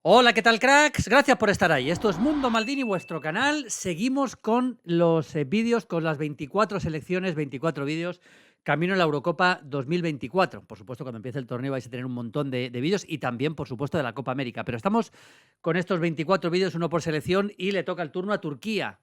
Hola, ¿qué tal, cracks? Gracias por estar ahí. Esto es Mundo Maldini, vuestro canal. Seguimos con los vídeos, con las 24 selecciones, 24 vídeos, camino a la Eurocopa 2024. Por supuesto, cuando empiece el torneo vais a tener un montón de vídeos y también, por supuesto, de la Copa América. Pero estamos con estos 24 vídeos, uno por selección, y le toca el turno a Turquía,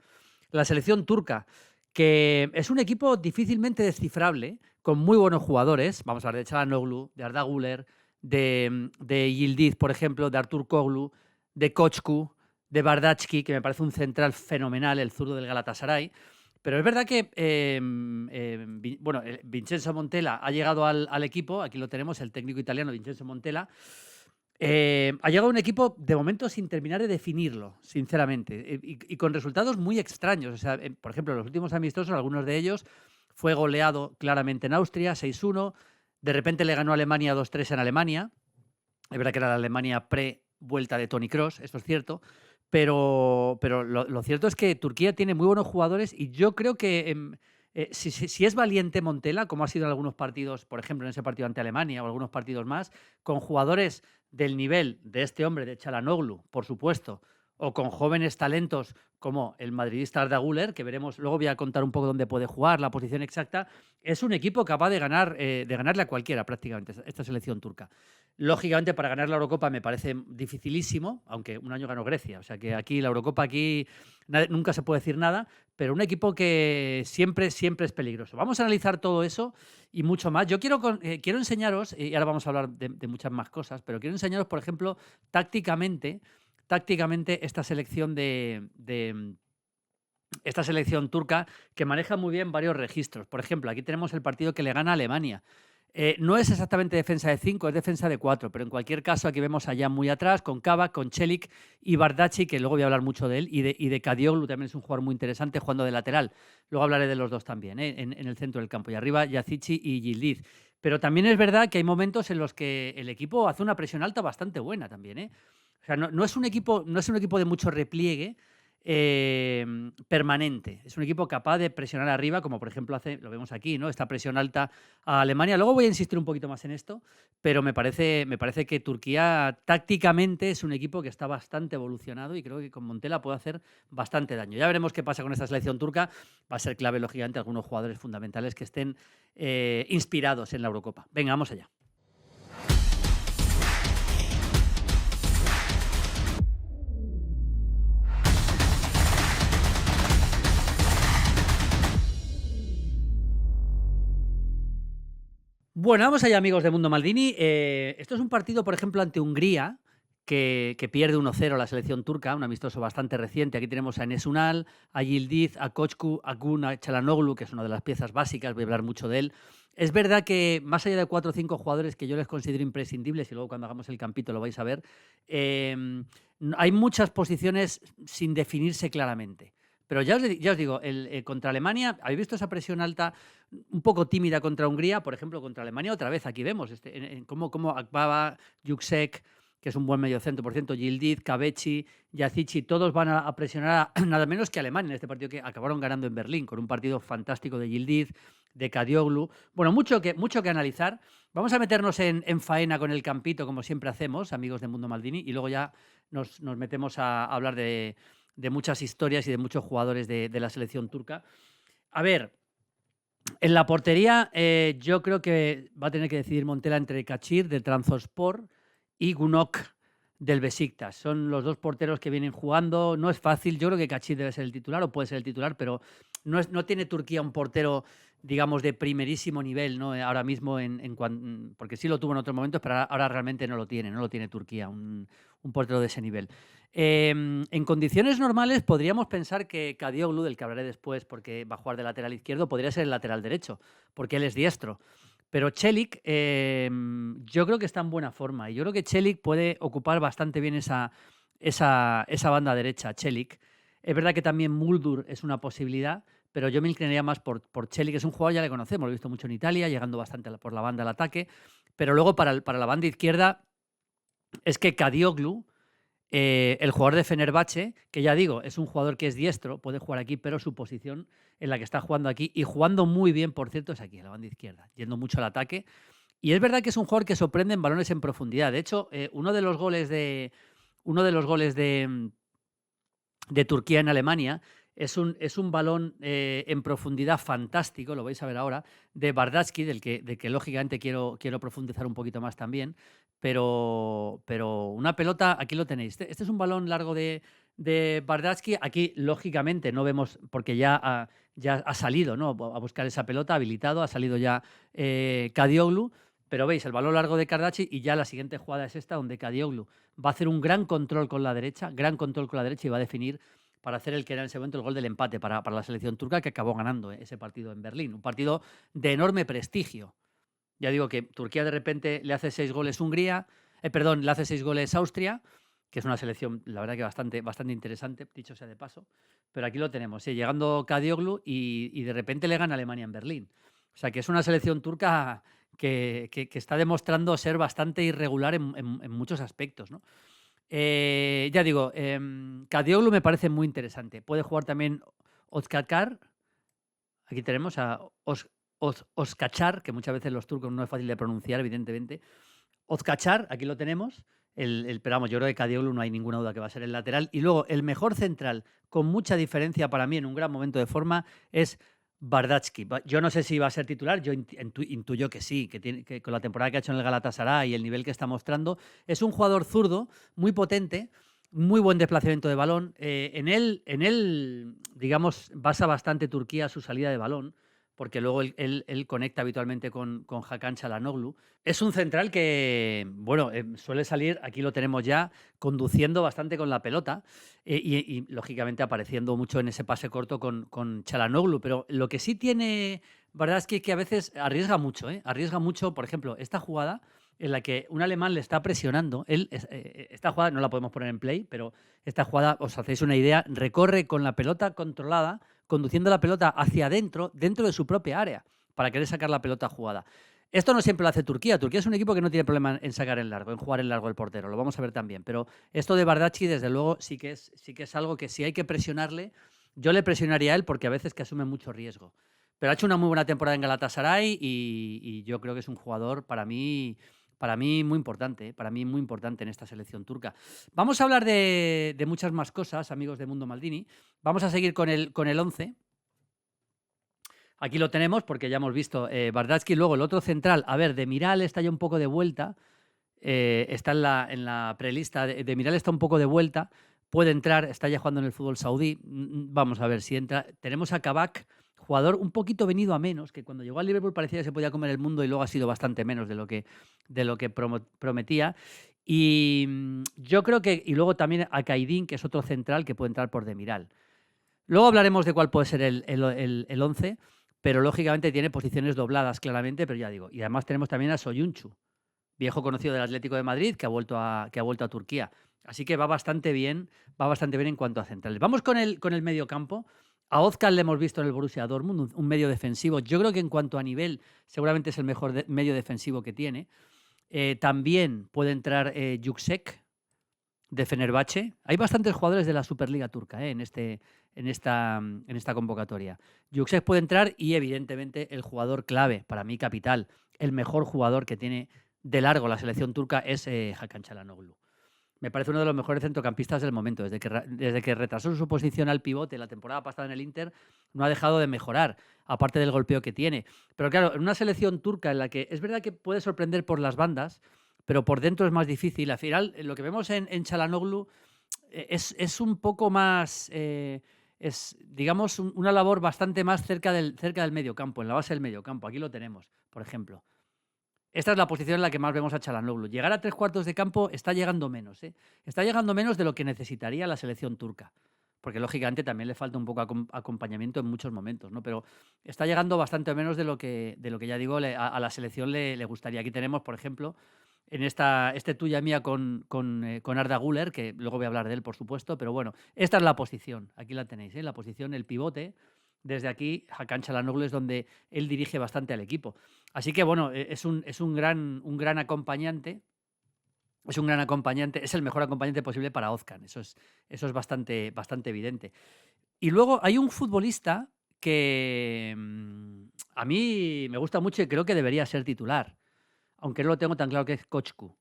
la selección turca, que es un equipo difícilmente descifrable, con muy buenos jugadores. Vamos a hablar de Çalhanoğlu, de Arda Güler, de Yildiz, por ejemplo, de Artur Koglu, de Kochku, de Bardachki, que me parece un central fenomenal, el zurdo del Galatasaray. Pero es verdad que, bueno, Vincenzo Montella ha llegado al equipo, aquí lo tenemos, el técnico italiano Vincenzo Montella. Ha llegado a un equipo de momento sin terminar de definirlo, sinceramente, y con resultados muy extraños. O sea, por ejemplo, los últimos amistosos, algunos de ellos, fue goleado claramente en Austria, 6-1. De repente le ganó a Alemania 2-3 en Alemania. Es verdad que era la Alemania pre-vuelta de Toni Kroos, esto es cierto. Pero lo cierto es que Turquía tiene muy buenos jugadores y yo creo que si es valiente Montella, como ha sido en algunos partidos, por ejemplo en ese partido ante Alemania o algunos partidos más, con jugadores del nivel de este hombre, de Çalhanoğlu, por supuesto, o con jóvenes talentos como el madridista Arda Güler, que veremos, luego voy a contar un poco dónde puede jugar, la posición exacta, es un equipo capaz de ganarle a cualquiera prácticamente, esta selección turca. Lógicamente, para ganar la Eurocopa me parece dificilísimo, aunque un año ganó Grecia. O sea que aquí, la Eurocopa, aquí nunca se puede decir nada, pero un equipo que siempre, siempre es peligroso. Vamos a analizar todo eso y mucho más. Yo quiero enseñaros, y ahora vamos a hablar de muchas más cosas, pero quiero enseñaros, por ejemplo, tácticamente esta selección esta selección turca, que maneja muy bien varios registros. Por ejemplo, aquí tenemos el partido que le gana a Alemania. No es exactamente defensa de 5, es defensa de 4, pero en cualquier caso aquí vemos allá muy atrás con Kavak, con Celik y Bardacci, que luego voy a hablar mucho de él, y de Kadioglu, también es un jugador muy interesante jugando de lateral. Luego hablaré de los dos también, en el centro del campo. Y arriba Yazici y Yildiz. Pero también es verdad que hay momentos en los que el equipo hace una presión alta bastante buena también. O sea, no es un equipo de mucho repliegue, permanente. Es un equipo capaz de presionar arriba, como por ejemplo lo vemos aquí, ¿no? Esta presión alta a Alemania. Luego voy a insistir un poquito más en esto, pero me parece que Turquía tácticamente es un equipo que está bastante evolucionado y creo que con Montella puede hacer bastante daño. Ya veremos qué pasa con esta selección turca. Va a ser clave, lógicamente, algunos jugadores fundamentales que estén inspirados en la Eurocopa. Venga, vamos allá. Bueno, vamos allá, amigos de Mundo Maldini. Esto es un partido, por ejemplo, ante Hungría, que pierde 1-0 la selección turca, un amistoso bastante reciente. Aquí tenemos a Enes Unal, a Yildiz, a Kochku, a Gun, a Çalhanoğlu, que es una de las piezas básicas, voy a hablar mucho de él. Es verdad que más allá de 4 o 5 jugadores que yo les considero imprescindibles, y luego cuando hagamos el campito lo vais a ver, hay muchas posiciones sin definirse claramente. Pero ya os digo, contra Alemania, ¿habéis visto esa presión alta un poco tímida contra Hungría? Por ejemplo, contra Alemania otra vez, aquí vemos cómo Akbaba, Yüksek, que es un buen mediocentro, por cierto, Yildiz, Kavechi, Yazici, todos van a presionar a nada menos que Alemania en este partido que acabaron ganando en Berlín, con un partido fantástico de Yildiz, de Kadioglu. Bueno, mucho que analizar. Vamos a meternos en faena con el campito, como siempre hacemos, amigos de Mundo Maldini, y luego ya nos metemos a hablar de muchas historias y de muchos jugadores de la selección turca. A ver, en la portería yo creo que va a tener que decidir Montella entre Kachir del Trabzonspor y Gunok del Besiktas. Son los dos porteros que vienen jugando. No es fácil. Yo creo que Kachir debe ser el titular o puede ser el titular, pero no tiene Turquía un portero, digamos, de primerísimo nivel, ¿no? Ahora mismo, porque sí lo tuvo en otros momentos, pero ahora realmente no lo tiene Turquía, un portero de ese nivel. En condiciones normales podríamos pensar que Kadioglu, del que hablaré después porque va a jugar de lateral izquierdo, podría ser el lateral derecho, porque él es diestro. Pero Celik, yo creo que está en buena forma y yo creo que Celik puede ocupar bastante bien esa banda derecha, Celik. Es verdad que también Muldur es una posibilidad, pero yo me inclinaría más por Celik, que es un jugador, ya le conocemos, lo he visto mucho en Italia, llegando bastante por la banda al ataque, pero luego para la banda izquierda es que Kadioglu, el jugador de Fenerbahce, que ya digo, es un jugador que es diestro, puede jugar aquí, pero su posición en la que está jugando aquí, y jugando muy bien, por cierto, es aquí, en la banda izquierda, yendo mucho al ataque. Y es verdad que es un jugador que sorprende en balones en profundidad. De hecho, uno de los goles de Turquía en Alemania es un balón en profundidad fantástico, lo vais a ver ahora, de Bardacki, del que lógicamente quiero profundizar un poquito más también, pero una pelota, aquí lo tenéis. Este es un balón largo de Bardacki, aquí lógicamente no vemos, porque ya ha salido, ¿no?, a buscar esa pelota, habilitado, ha salido ya Kadioglu, pero veis el balón largo de Bardacki y ya la siguiente jugada es esta, donde Kadioglu va a hacer un gran control con la derecha, y va a definir para hacer el que era en ese momento el gol del empate para la selección turca, que acabó ganando ese partido en Berlín. Un partido de enorme prestigio. Ya digo que Turquía de repente le hace 6 goles Hungría, le hace 6 goles Austria, que es una selección, la verdad que bastante interesante, dicho sea de paso. Pero aquí lo tenemos, llegando Kadioglu y de repente le gana Alemania en Berlín. O sea que es una selección turca que está demostrando ser bastante irregular en muchos aspectos, ¿no? Ya digo, Kadioglu me parece muy interesante. Puede jugar también Özkakar. Aquí tenemos a Özkachar, que muchas veces los turcos no es fácil de pronunciar, evidentemente. Özkachar, aquí lo tenemos. Pero vamos, yo creo que Kadioglu no hay ninguna duda que va a ser el lateral. Y luego, el mejor central, con mucha diferencia para mí, en un gran momento de forma, es Bardacki. Yo no sé si va a ser titular, yo intuyo que sí, que con la temporada que ha hecho en el Galatasaray y el nivel que está mostrando, es un jugador zurdo, muy potente, muy buen desplazamiento de balón. En él, digamos, basa bastante Turquía su salida de balón, porque luego él conecta habitualmente con Hakan Çalhanoğlu. Es un central que, bueno, suele salir, aquí lo tenemos ya, conduciendo bastante con la pelota lógicamente apareciendo mucho en ese pase corto con Çalhanoğlu. Pero lo que sí tiene, verdad es que a veces arriesga mucho, ¿eh? Arriesga mucho, por ejemplo, esta jugada en la que un alemán le está presionando. Esta jugada no la podemos poner en play, pero esta jugada, os hacéis una idea, recorre con la pelota controlada, conduciendo la pelota hacia adentro, dentro de su propia área, para querer sacar la pelota jugada. Esto no siempre lo hace Turquía. Turquía es un equipo que no tiene problema en sacar en largo, en jugar en largo el portero. Lo vamos a ver también. Pero esto de Bardacki, desde luego, sí que es algo que si hay que presionarle, yo le presionaría a él, porque a veces que asume mucho riesgo. Pero ha hecho una muy buena temporada en Galatasaray y yo creo que es un jugador para mí muy importante, para mí muy importante en esta selección turca. Vamos a hablar de muchas más cosas, amigos de Mundo Maldini. Vamos a seguir con el 11. Aquí lo tenemos porque ya hemos visto Bardacki. Luego el otro central, a ver, Demiral está ya un poco de vuelta. Está en la prelista. Demiral está un poco de vuelta. Puede entrar, está ya jugando en el fútbol saudí. Vamos a ver si entra. Tenemos a Kabak, jugador un poquito venido a menos, que cuando llegó al Liverpool parecía que se podía comer el mundo y luego ha sido bastante menos de lo que prometía. Y yo creo que. Y luego también a Kaidin, que es otro central que puede entrar por Demiral. Luego hablaremos de cuál puede ser el 11, pero lógicamente tiene posiciones dobladas claramente, pero ya digo. Y además tenemos también a Soyuncu, viejo conocido del Atlético de Madrid, que ha vuelto a Turquía. Así que va bastante bien en cuanto a centrales. Vamos con el medio campo. A Özcan le hemos visto en el Borussia Dortmund, un medio defensivo. Yo creo que en cuanto a nivel, seguramente es el mejor medio defensivo que tiene. También puede entrar Yüksek, de Fenerbahce. Hay bastantes jugadores de la Superliga turca en esta convocatoria. Yüksek puede entrar y, evidentemente, el jugador clave, para mí capital, el mejor jugador que tiene de largo la selección turca es Hakan Çalhanoğlu. Me parece uno de los mejores centrocampistas del momento. Desde que retrasó su posición al pivote la temporada pasada en el Inter, no ha dejado de mejorar, aparte del golpeo que tiene. Pero claro, en una selección turca en la que es verdad que puede sorprender por las bandas, pero por dentro es más difícil. Al final, lo que vemos en Çalhanoğlu es un poco más, es, digamos, una labor bastante más cerca del mediocampo, en la base del mediocampo. Aquí lo tenemos, por ejemplo. Esta es la posición en la que más vemos a Çalhanoğlu. Llegar a 3/4 de campo está llegando menos. Está llegando menos de lo que necesitaría la selección turca. Porque, lógicamente, también le falta un poco acompañamiento en muchos momentos, ¿no? Pero está llegando bastante menos de lo que ya digo, a la selección le gustaría. Aquí tenemos, por ejemplo, en tuya mía con Arda Güler, que luego voy a hablar de él, por supuesto, pero bueno, esta es la posición, aquí la tenéis, la posición, el pivote. Desde aquí, Hakan Çalhanoğlu es donde él dirige bastante al equipo. Así que, bueno, es un gran acompañante. Es un gran acompañante, es el mejor acompañante posible para Özcan. Eso es bastante evidente. Y luego hay un futbolista que a mí me gusta mucho y creo que debería ser titular, aunque no lo tengo tan claro, que es Kochku.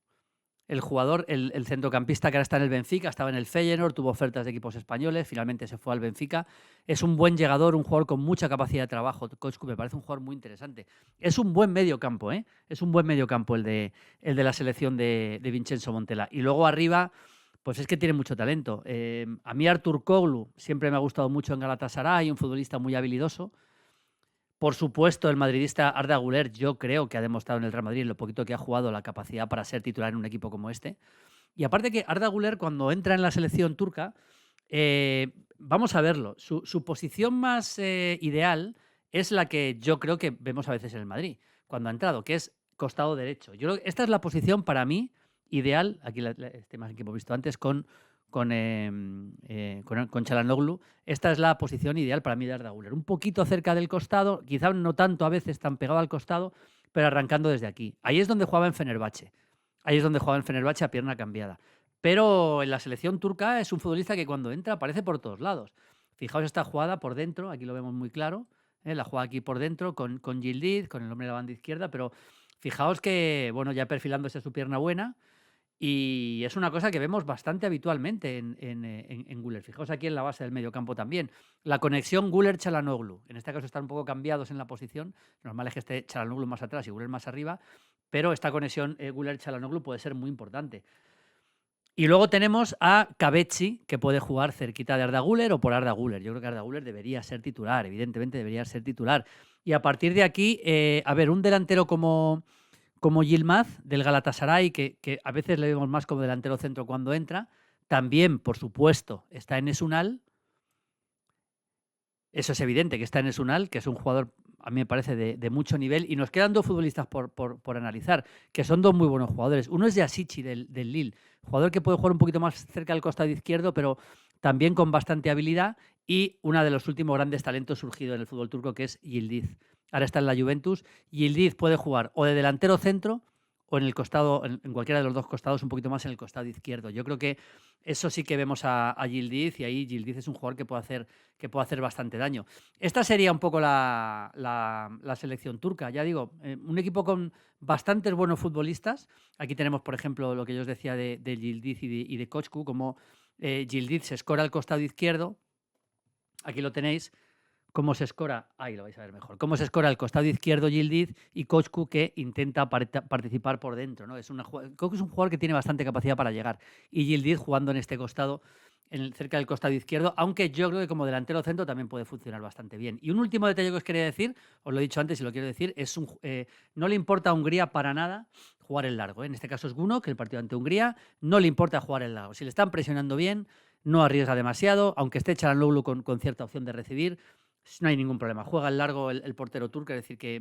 el jugador, el centrocampista que ahora está en el Benfica, estaba en el Feyenoord, tuvo ofertas de equipos españoles, finalmente se fue al Benfica. Es un buen llegador, un jugador con mucha capacidad de trabajo. Kochku me parece un jugador muy interesante. Es un buen medio campo, ¿eh? Es un buen medio campo el de la selección de Vincenzo Montella. Y luego arriba, pues es que tiene mucho talento. A mí Artur Koglu siempre me ha gustado mucho en Galatasaray, un futbolista muy habilidoso. Por supuesto, el madridista Arda Güler, yo creo que ha demostrado en el Real Madrid, en lo poquito que ha jugado, la capacidad para ser titular en un equipo como este. Y aparte que Arda Güler, cuando entra en la selección turca, vamos a verlo, su posición más ideal es la que yo creo que vemos a veces en el Madrid, cuando ha entrado, que es costado derecho. Yo creo que esta es la posición para mí ideal, aquí este imagen que hemos visto antes con Çalhanoğlu. Esta es la posición ideal para mí de Arda Güler. Un poquito cerca del costado, quizá no tanto a veces tan pegado al costado, pero arrancando desde aquí. Ahí es donde jugaba en Fenerbahce. Ahí es donde jugaba en Fenerbahce a pierna cambiada. Pero en la selección turca es un futbolista que cuando entra aparece por todos lados. Fijaos esta jugada por dentro, aquí lo vemos muy claro. La jugada aquí por dentro con Yildiz, con el hombre de la banda izquierda, pero fijaos que, bueno, ya perfilándose su pierna buena. Y es una cosa que vemos bastante habitualmente en Güler. Fijaos aquí en la base del mediocampo también. La conexión Güler-Çalhanoğlu. En este caso están un poco cambiados en la posición. Normal es que esté Çalhanoğlu más atrás y Güler más arriba. Pero esta conexión Güler-Çalhanoğlu puede ser muy importante. Y luego tenemos a Kabetzi, que puede jugar cerquita de Arda Güler o por Arda Güler. Yo creo que Arda Güler debería ser titular, evidentemente debería ser titular. Y a partir de aquí, a ver, un delantero como Yilmaz del Galatasaray, que a veces le vemos más como delantero centro cuando entra, también, por supuesto, está en Esunal. Eso es evidente que está en Esunal, que es un jugador, a mí me parece, de mucho nivel. Y nos quedan dos futbolistas por analizar, que son dos muy buenos jugadores. Uno es de Asichi, del Lille, jugador que puede jugar un poquito más cerca del costado izquierdo, pero también con bastante habilidad. Y uno de los últimos grandes talentos surgido en el fútbol turco, que es Yildiz. Ahora está en la Juventus. Yildiz puede jugar o de delantero centro o en el costado, en cualquiera de los dos costados, un poquito más en el costado izquierdo. Yo creo que eso sí que vemos a Yildiz, y ahí Yildiz es un jugador que puede hacer bastante daño. Esta sería un poco la selección turca. Ya digo, un equipo con bastantes buenos futbolistas. Aquí tenemos, por ejemplo, lo que yo os decía de Yildiz y de Kochku, como Yildiz se escora al costado izquierdo. Aquí lo tenéis. Cómo se escora, ahí lo vais a ver mejor, cómo se escora al costado izquierdo Yildiz y Kochku, que intenta participar por dentro, ¿no? Kochku es un jugador que tiene bastante capacidad para llegar, y Yildiz jugando en este costado, cerca del costado izquierdo, aunque yo creo que como delantero centro también puede funcionar bastante bien. Y un último detalle que os quería decir, os lo he dicho antes y lo quiero decir, es no le importa a Hungría para nada jugar el largo, ¿eh? En este caso es Guno, que el partido ante Hungría no le importa jugar el largo. Si le están presionando bien, no arriesga demasiado, aunque esté Çalhanoğlu con cierta opción de recibir, no hay ningún problema. Juega al largo el portero turco, es decir que,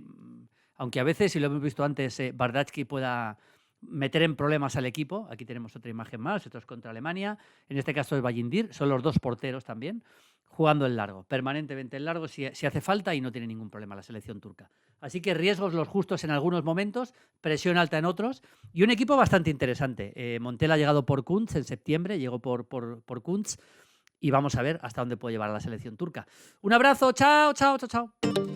aunque a veces, y lo hemos visto antes, Bardachki pueda meter en problemas al equipo. Aquí tenemos otra imagen más, esto es contra Alemania. En este caso es Bayindir, son los dos porteros también, jugando el largo, permanentemente el largo si hace falta, y no tiene ningún problema la selección turca. Así que riesgos los justos en algunos momentos, presión alta en otros, y un equipo bastante interesante. Montella ha llegado por Kuntz en septiembre, llegó por Kuntz, y vamos a ver hasta dónde puede llevar a la selección turca. Un abrazo, chao, chao, chao, chao.